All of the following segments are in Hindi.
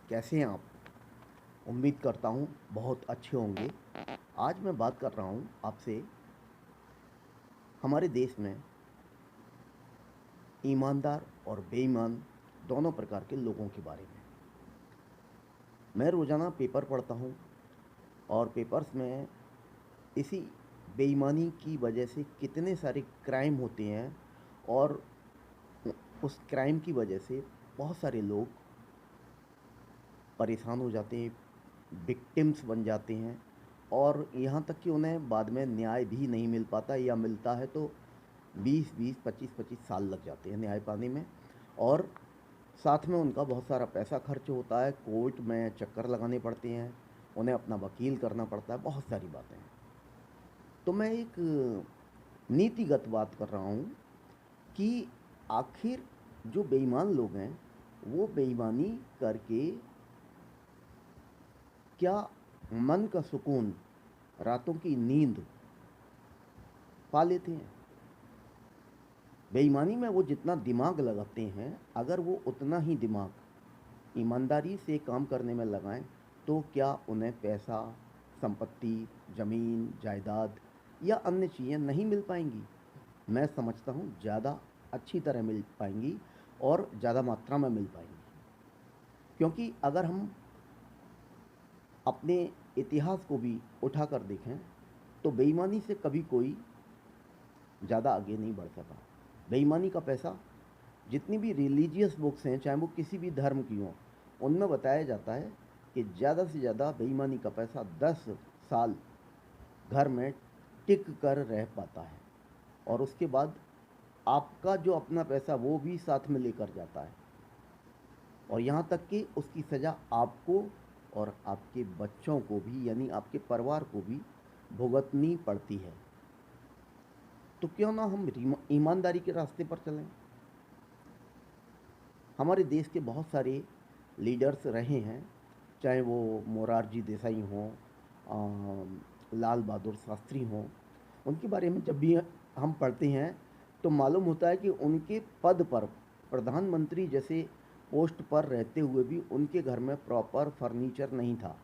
कैसे हैं आप? उम्मीद करता हूँ बहुत अच्छे होंगे। आज मैं बात कर रहा हूँ आपसे हमारे देश में ईमानदार और बेईमान दोनों प्रकार के लोगों के बारे में। मैं रोज़ाना पेपर पढ़ता हूँ और पेपर्स में इसी बेईमानी की वजह से कितने सारे क्राइम होते हैं और उस क्राइम की वजह से बहुत सारे लोग परेशान हो जाते हैं, विक्टिम्स बन जाते हैं और यहाँ तक कि उन्हें बाद में न्याय भी नहीं मिल पाता या मिलता है तो 20-20, 25-25 साल लग जाते हैं न्याय पाने में। और साथ में उनका बहुत सारा पैसा खर्च होता है, कोर्ट में चक्कर लगाने पड़ते हैं, उन्हें अपना वकील करना पड़ता है, बहुत सारी बातें हैं। तो मैं एक नीतिगत बात कर रहा हूँ कि आखिर जो बेईमान लोग हैं वो बेईमानी करके क्या मन का सुकून, रातों की नींद पा लेते हैं? बेईमानी में वो जितना दिमाग लगाते हैं, अगर वो उतना ही दिमाग ईमानदारी से काम करने में लगाएं तो क्या उन्हें पैसा, संपत्ति, ज़मीन, जायदाद या अन्य चीज़ें नहीं मिल पाएंगी? मैं समझता हूँ ज़्यादा अच्छी तरह मिल पाएंगी और ज़्यादा मात्रा में मिल पाएंगी। क्योंकि अगर हम अपने इतिहास को भी उठाकर देखें तो बेईमानी से कभी कोई ज़्यादा आगे नहीं बढ़ सका। बेईमानी का पैसा, जितनी भी रिलीजियस बुक्स हैं चाहे वो किसी भी धर्म की हों, उनमें बताया जाता है कि ज़्यादा से ज़्यादा बेईमानी का पैसा 10 साल घर में टिक कर रह पाता है और उसके बाद आपका जो अपना पैसा वो भी साथ में लेकर जाता है और यहाँ तक कि उसकी सज़ा आपको और आपके बच्चों को भी, यानी आपके परिवार को भी भुगतनी पड़ती है। तो क्यों ना हम ईमानदारी के रास्ते पर चलें? हमारे देश के बहुत सारे लीडर्स रहे हैं, चाहे वो मोरारजी देसाई हों, लाल बहादुर शास्त्री हों। उनके बारे में जब भी हम पढ़ते हैं तो मालूम होता है कि उनके पद पर, प्रधानमंत्री जैसे पोस्ट पर रहते हुए भी उनके घर में प्रॉपर फर्नीचर नहीं था।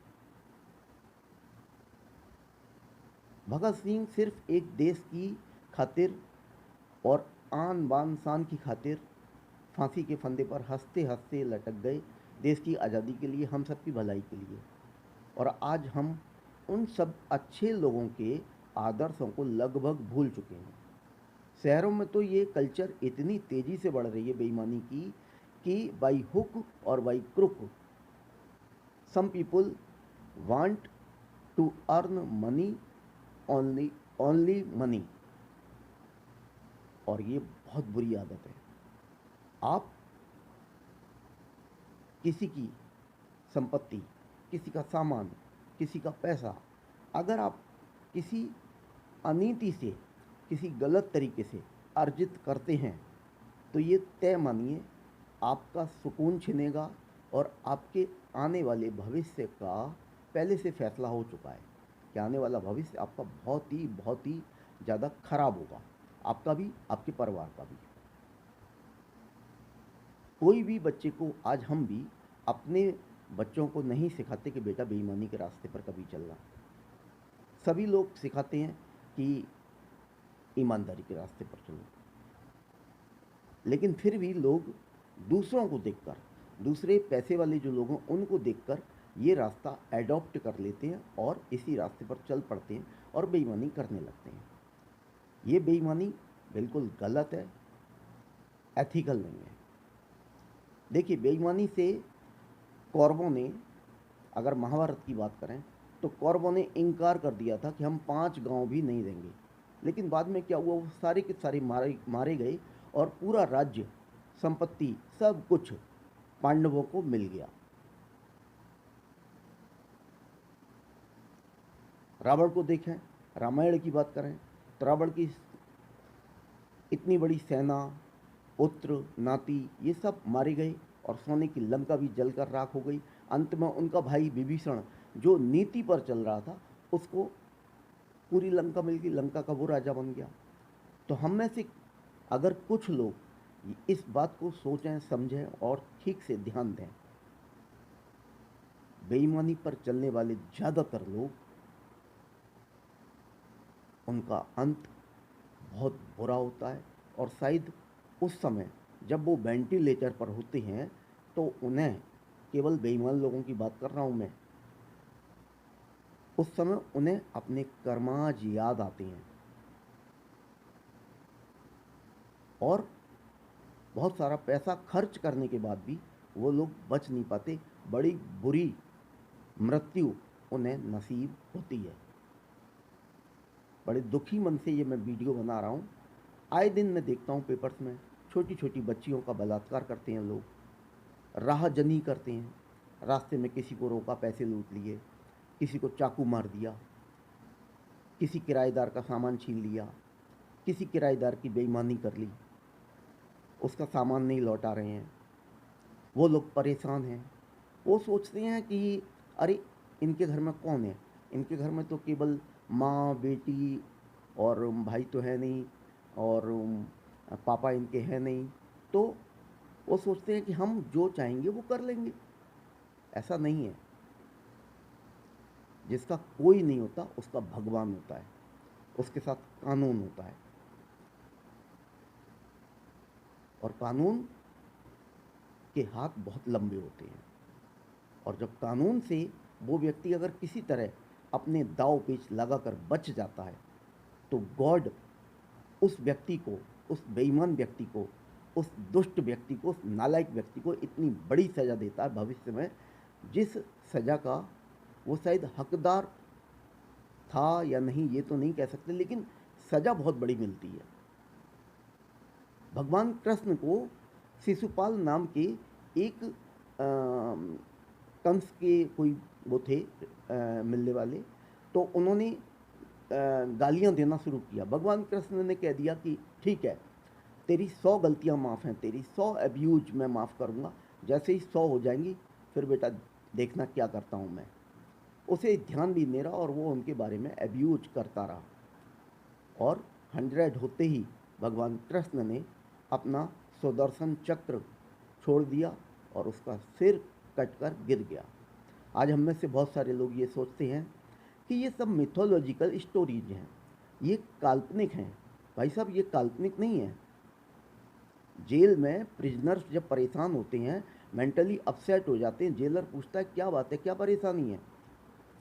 भगत सिंह सिर्फ एक देश की खातिर और आन बान शान की खातिर फांसी के फंदे पर हंसते हंसते लटक गए, देश की आज़ादी के लिए, हम सब की भलाई के लिए। और आज हम उन सब अच्छे लोगों के आदर्शों को लगभग भूल चुके हैं। शहरों में तो ये कल्चर इतनी तेज़ी से बढ़ रही है बेईमानी की कि बाई हुक और by crook some people want to earn money, only only money. और ये बहुत बुरी आदत है। आप किसी की संपत्ति, किसी का सामान, किसी का पैसा, अगर आप किसी अनीति से, किसी गलत तरीके से अर्जित करते हैं तो ये तय मानिए आपका सुकून छिनेगा और आपके आने वाले भविष्य का पहले से फैसला हो चुका है कि आने वाला भविष्य आपका बहुत ही ज़्यादा खराब होगा, आपका भी, आपके परिवार का भी। कोई भी बच्चे को, आज हम भी अपने बच्चों को नहीं सिखाते कि बेटा बेईमानी के रास्ते पर कभी चलना। सभी लोग सिखाते हैं कि ईमानदारी के रास्ते पर चलो, लेकिन फिर भी लोग दूसरों को देखकर, दूसरे पैसे वाले जो लोग हैं उनको देखकर ये रास्ता एडॉप्ट कर लेते हैं और इसी रास्ते पर चल पड़ते हैं और बेईमानी करने लगते हैं। ये बेईमानी बिल्कुल गलत है, एथिकल नहीं है। देखिए, बेईमानी से कौरवों ने, अगर महाभारत की बात करें तो कौरवों ने इनकार कर दिया था कि हम 5 गांव भी नहीं देंगे। लेकिन बाद में क्या हुआ, वो सारे के सारे मारे गए और पूरा राज्य, संपत्ति, सब कुछ पांडवों को मिल गया। रावण को देखें, रामायण की बात करें तो रावण की इतनी बड़ी सेना, पुत्र, नाती, ये सब मारे गए और सोने की लंका भी जलकर राख हो गई। अंत में उनका भाई विभीषण, जो नीति पर चल रहा था, उसको पूरी लंका मिल गई, लंका का वो राजा बन गया। तो हम में से अगर कुछ लोग इस बात को सोचें, समझें और ठीक से ध्यान दें बेईमानी पर चलने वाले ज़्यादातर लोग, उनका अंत बहुत बुरा होता है। और शायद उस समय जब वो वेंटिलेटर पर होते हैं तो उन्हें, केवल बेईमान लोगों की बात कर रहा हूँ मैं, उस समय उन्हें अपने कर्माज याद आते हैं और बहुत सारा पैसा खर्च करने के बाद भी वो लोग बच नहीं पाते। बड़ी बुरी मृत्यु उन्हें नसीब होती है। बड़े दुखी मन से ये मैं वीडियो बना रहा हूँ। आए दिन मैं देखता हूँ पेपर्स में छोटी छोटी बच्चियों का बलात्कार करते हैं लोग, राहजनी करते हैं, रास्ते में किसी को रोका, पैसे लूट लिए, किसी को चाकू मार दिया, किसी किराएदार का सामान छीन लिया, किसी किराएदार की बेईमानी कर ली, उसका सामान नहीं लौटा रहे हैं, वो लोग परेशान हैं। वो सोचते हैं कि अरे इनके घर में कौन है, इनके घर में तो केवल माँ बेटी और भाई तो है नहीं, और पापा इनके हैं नहीं, तो वो सोचते हैं कि हम जो चाहेंगे वो कर लेंगे। ऐसा नहीं है। जिसका कोई नहीं होता उसका भगवान होता है, उसके साथ कानून होता है, और कानून के हाथ बहुत लंबे होते हैं। और जब कानून से वो व्यक्ति अगर किसी तरह अपने दाव पेच लगाकर बच जाता है तो गॉड उस व्यक्ति को, उस बेईमान व्यक्ति को, उस दुष्ट व्यक्ति को, उस नालायक व्यक्ति को इतनी बड़ी सज़ा देता है भविष्य में, जिस सज़ा का वो शायद हकदार था या नहीं ये तो नहीं कह सकते, लेकिन सज़ा बहुत बड़ी मिलती है। भगवान कृष्ण को शिशुपाल नाम के एक कंस के कोई वो थे मिलने वाले, तो उन्होंने गालियाँ देना शुरू किया। भगवान कृष्ण ने कह दिया कि ठीक है, तेरी 100 गलतियाँ माफ़ हैं, तेरी 100 अब्यूज मैं माफ़ करूँगा, जैसे ही 100 हो जाएंगी फिर बेटा देखना क्या करता हूँ मैं। उसे ध्यान भी नहीं रहा और वो उनके बारे में अब्यूज करता रहा, और 100 होते ही भगवान कृष्ण ने अपना सुदर्शन चक्र छोड़ दिया और उसका सिर कटकर गिर गया। आज हम में से बहुत सारे लोग ये सोचते हैं कि ये सब मिथोलॉजिकल स्टोरीज हैं, ये काल्पनिक हैं। भाई साहब, ये काल्पनिक नहीं है। जेल में प्रिजनर्स जब परेशान होते हैं, मेंटली अपसेट हो जाते हैं, जेलर पूछता है क्या बात है, क्या परेशानी है,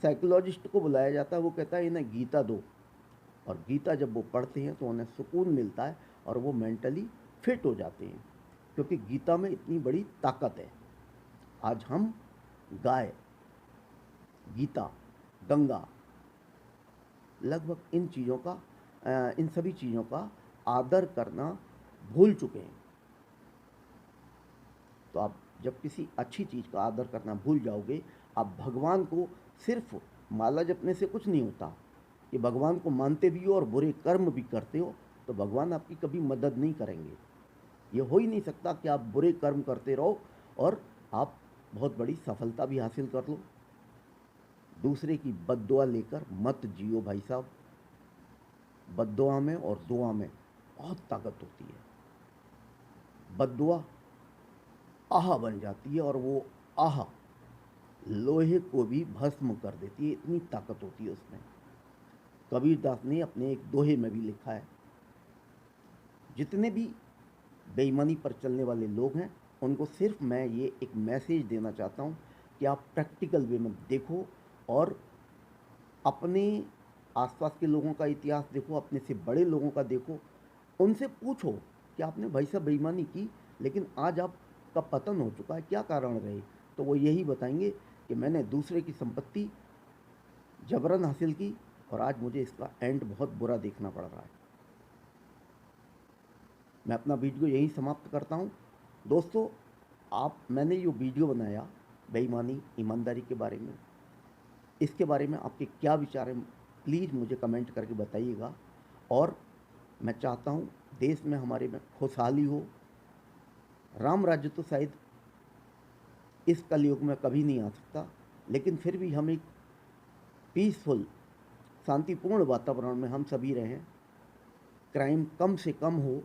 साइकोलॉजिस्ट को बुलाया जाता है, वो कहता है इन्हें गीता दो, और गीता जब वो पढ़ते हैं तो उन्हें सुकून मिलता है और वो मेंटली फिट हो जाते हैं, क्योंकि गीता में इतनी बड़ी ताकत है। आज हम गाय, गीता, गंगा, लगभग इन सभी चीज़ों का आदर करना भूल चुके हैं। तो आप जब किसी अच्छी चीज़ का आदर करना भूल जाओगे, आप भगवान को सिर्फ माला जपने से कुछ नहीं होता, कि भगवान को मानते भी हो और बुरे कर्म भी करते हो तो भगवान आपकी कभी मदद नहीं करेंगे। ये हो ही नहीं सकता कि आप बुरे कर्म करते रहो और आप बहुत बड़ी सफलता भी हासिल कर लो। दूसरे की बद्दुआ लेकर मत जियो भाई साहब। बद्दुआ में और दुआ में बहुत ताकत होती है। बद्दुआ आह बन जाती है और वो आह लोहे को भी भस्म कर देती है, इतनी ताकत होती है उसमें। कबीरदास ने अपने एक दोहे में भी लिखा है, जितने भी बेईमानी पर चलने वाले लोग हैं उनको सिर्फ मैं ये एक मैसेज देना चाहता हूँ कि आप प्रैक्टिकल वे में देखो और अपने आसपास के लोगों का इतिहास देखो, अपने से बड़े लोगों का देखो, उनसे पूछो कि आपने भाई साहब बेईमानी की लेकिन आज आपका पतन हो चुका है, क्या कारण रहे। तो वो यही बताएंगे कि मैंने दूसरे की संपत्ति जबरन हासिल की और आज मुझे इसका एंड बहुत बुरा देखना पड़ रहा है। मैं अपना वीडियो यहीं समाप्त करता हूँ। दोस्तों, मैंने जो वीडियो बनाया बेईमानी ईमानदारी के बारे में, इसके बारे में आपके क्या विचार हैं प्लीज़ मुझे कमेंट करके बताइएगा। और मैं चाहता हूँ देश में हमारे में खुशहाली हो। राम राज्य तो शायद इस कलयुग में कभी नहीं आ सकता, लेकिन फिर भी हम एक पीसफुल, शांतिपूर्ण वातावरण में हम सभी रहें, क्राइम कम से कम हो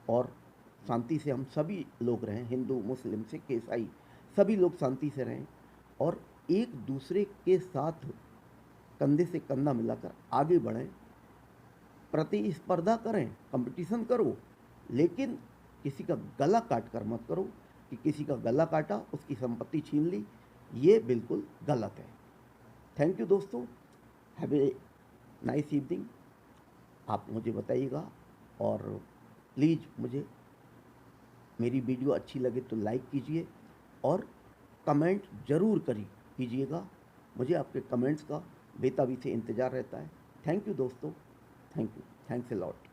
और शांति से हम सभी लोग रहें, हिंदू मुस्लिम सिख ईसाई सभी लोग शांति से रहें और एक दूसरे के साथ कंधे से कंधा मिलाकर आगे बढ़ें, प्रतिस्पर्धा करें, कंपटीशन करो, लेकिन किसी का गला काट कर मत करो कि किसी का गला काटा, उसकी संपत्ति छीन ली। ये बिल्कुल गलत है। थैंक यू दोस्तों, हैव ए नाइस इवनिंग। आप मुझे बताइएगा, और प्लीज़ मुझे मेरी वीडियो अच्छी लगे तो लाइक कीजिए और कमेंट ज़रूर कीजिएगा। मुझे आपके कमेंट्स का बेताबी से इंतज़ार रहता है। थैंक यू दोस्तों, thank you, thanks a lot.